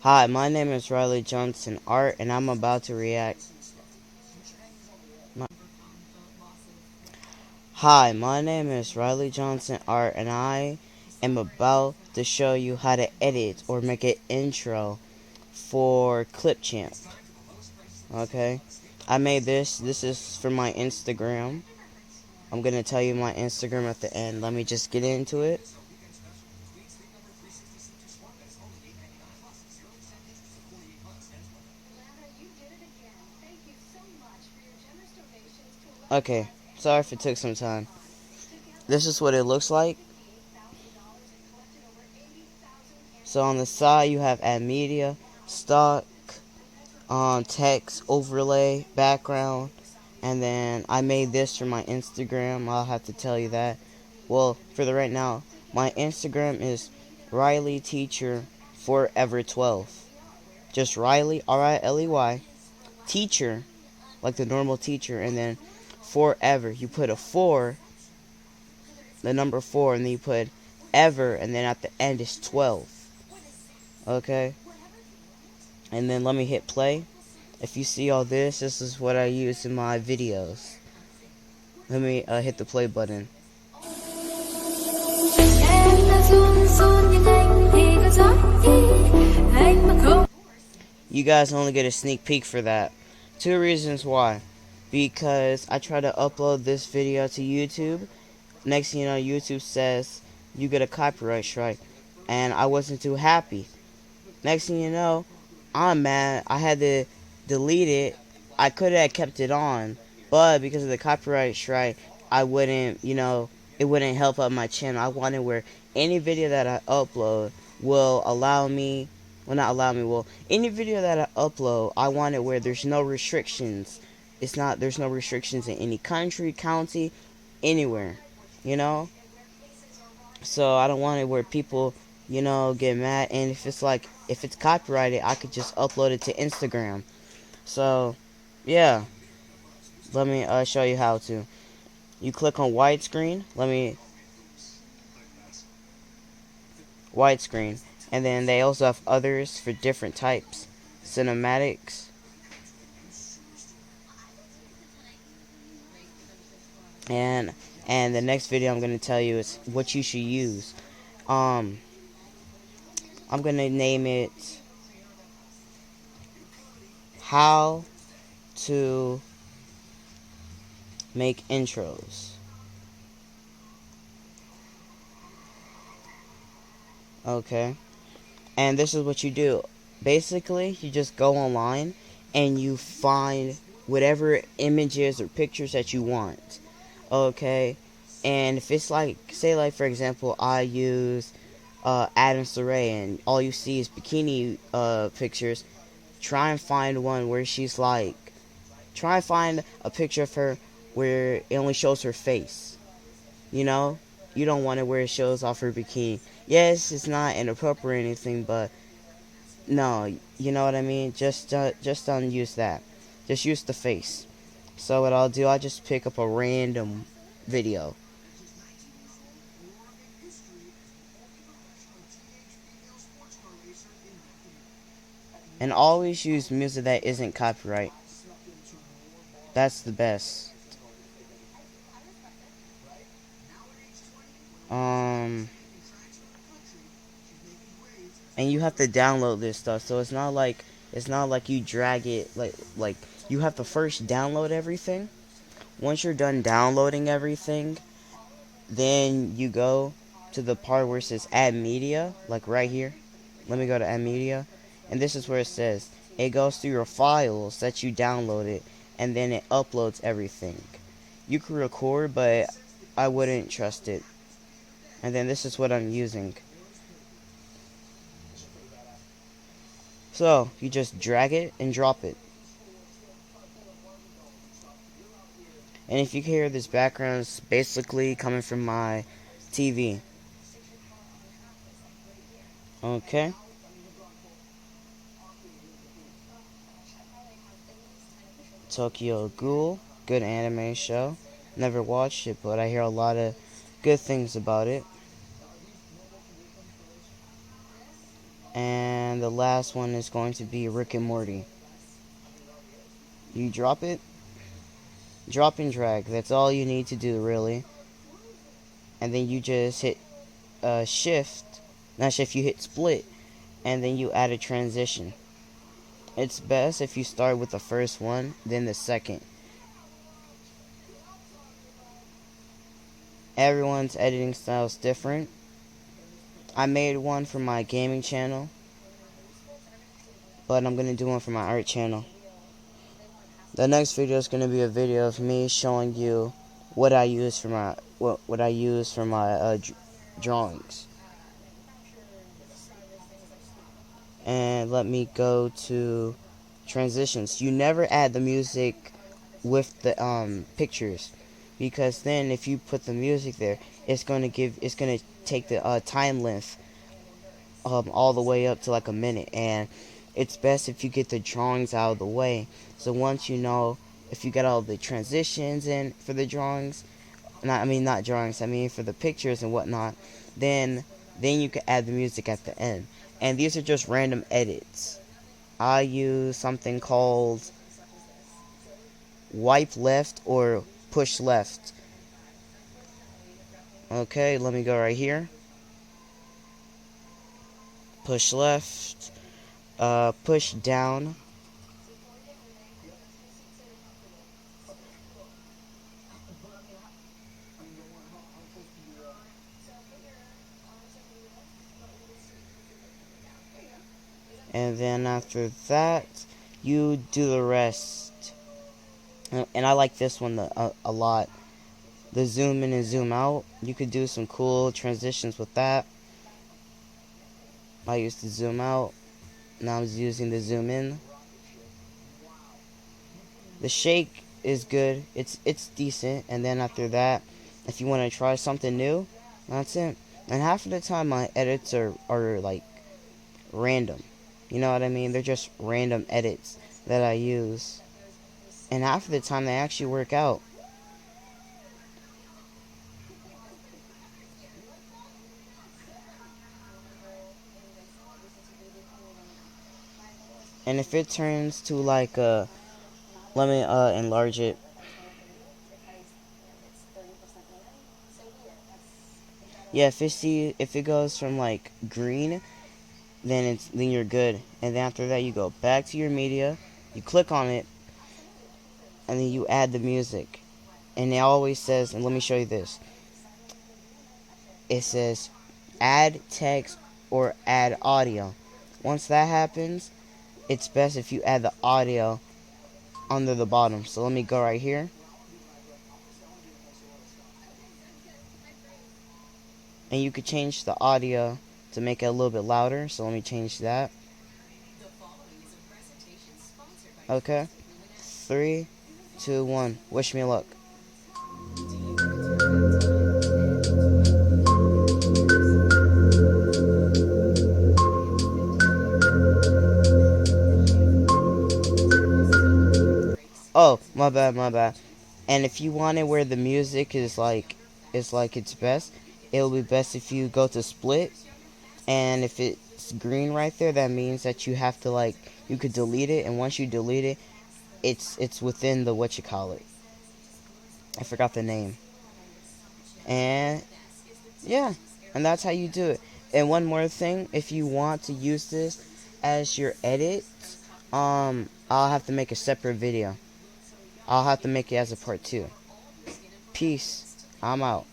Hi, my name is Riley Johnson Art, and I'm about to react. Hi, my name is Riley Johnson Art, and I am about to show you how to edit or make an intro for Clipchamp. Okay, I made this. This is for my Instagram. I'm gonna tell you my Instagram at the end. Let me just get into it. Okay, sorry if it took some time. This is what it looks like. So on the side you have add media, stock, text, overlay, background, and then I made this for my Instagram. I'll have to tell you that. Well, for the right now, my Instagram is Riley Teacher Forever 12. Just Riley, R-I-L-E-Y, Teacher, like the normal teacher, and then Forever. You put a 4, the number 4, and then you put ever, and then at the end is 12. Okay? And then let me hit play. If you see all this, this is what I use in my videos. Let me hit the play button. You guys only get a sneak peek for that. 2 reasons why. Because I try to upload this video to YouTube. Next thing you know, YouTube says you get a copyright strike. And I wasn't too happy. Next thing you know, I'm mad. I had to delete it. I could have kept it on, but because of the copyright strike, I wouldn't, it wouldn't help out my channel. I wanted where any video that I upload will allow me, well, not allow me, well, any video that I upload, I want it where there's no restrictions. There's no restrictions in any country, county, anywhere, you know? So I don't want it where people, get mad. And if it's copyrighted, I could just upload it to Instagram. So, yeah. Let me show you how to. You click on widescreen. Widescreen. And then they also have others for different types. Cinematics. And the next video I'm going to tell you is what you should use. I'm going to name it How to Make Intros. Okay. And this is what you do. Basically, you just go online and you find whatever images or pictures that you want. Okay. And if it's like, say like for example, I use Adam Saray and all you see is bikini pictures, try and find one where she's like, try and find a picture of her where it only shows her face. You know? You don't want it where it shows off her bikini. Yes, it's not inappropriate or anything, but no, you know what I mean? Just don't use that. Just use the face. So what I'll do, I'll just pick up a random video. And always use music that isn't copyright. That's the best. And you have to download this stuff, so it's not like you drag it like you have to first download everything. Once you're done downloading everything, then you go to the part where it says add media, like right here. Let me go to add media, and this is where it says it goes through your files that you downloaded, and then it uploads everything. You can record, but I wouldn't trust it. And then this is what I'm using. So you just drag it and drop it. And if you can hear this background, it's basically coming from my TV. Okay. Tokyo Ghoul, good anime show. Never watched it, but I hear a lot of good things about it. And the last one is going to be Rick and Morty. You drop it, drop and drag. That's all you need to do, really. And then you just hit shift, not shift, you hit split, and then you add a transition. It's best if you start with the first one, then the second. Everyone's editing style is different. I made one for my gaming channel, but I'm going to do one for my art channel. The next video is going to be a video of me showing you what I use for my drawings. And let me go to transitions. You never add the music with the pictures, because then if you put the music there, it's going to take the time length all the way up to like a minute, and it's best if you get the drawings out of the way. So once you know, if you got all the transitions in for the drawings, not drawings, I mean for the pictures and whatnot, then you can add the music at the end. And these are just random edits. I use something called wipe left or push left. Okay, let me go right here. Push left, push down. And then after that, you do the rest. And I like this one a lot. The zoom in and zoom out. You could do some cool transitions with that. I used to zoom out. Now I'm using the zoom in. The shake is good. It's decent. And then after that, if you want to try something new, that's it. And half of the time my edits are like random. You know what I mean? They're just random edits that I use. And half of the time they actually work out. And if it turns to like let me enlarge it. Yeah, if it goes from like green, then you're good. And then after that you go back to your media, you click on it, and then you add the music. And it always says, and let me show you this. It says add text or add audio. Once that happens, it's best if you add the audio under the bottom. So let me go right here. And you could change the audio to make it a little bit louder. So let me change that. Okay. 3, 2, 1. Wish me luck. Oh, my bad. And if you want it where the music is like its best, it'll be best if you go to split. And if it's green right there, that means that you have to you could delete it. And once you delete it, it's within the whatchamacallit. I forgot the name. And yeah, and that's how you do it. And one more thing, if you want to use this as your edit, I'll have to make a separate video. I'll have to make it as a part 2. Peace. I'm out.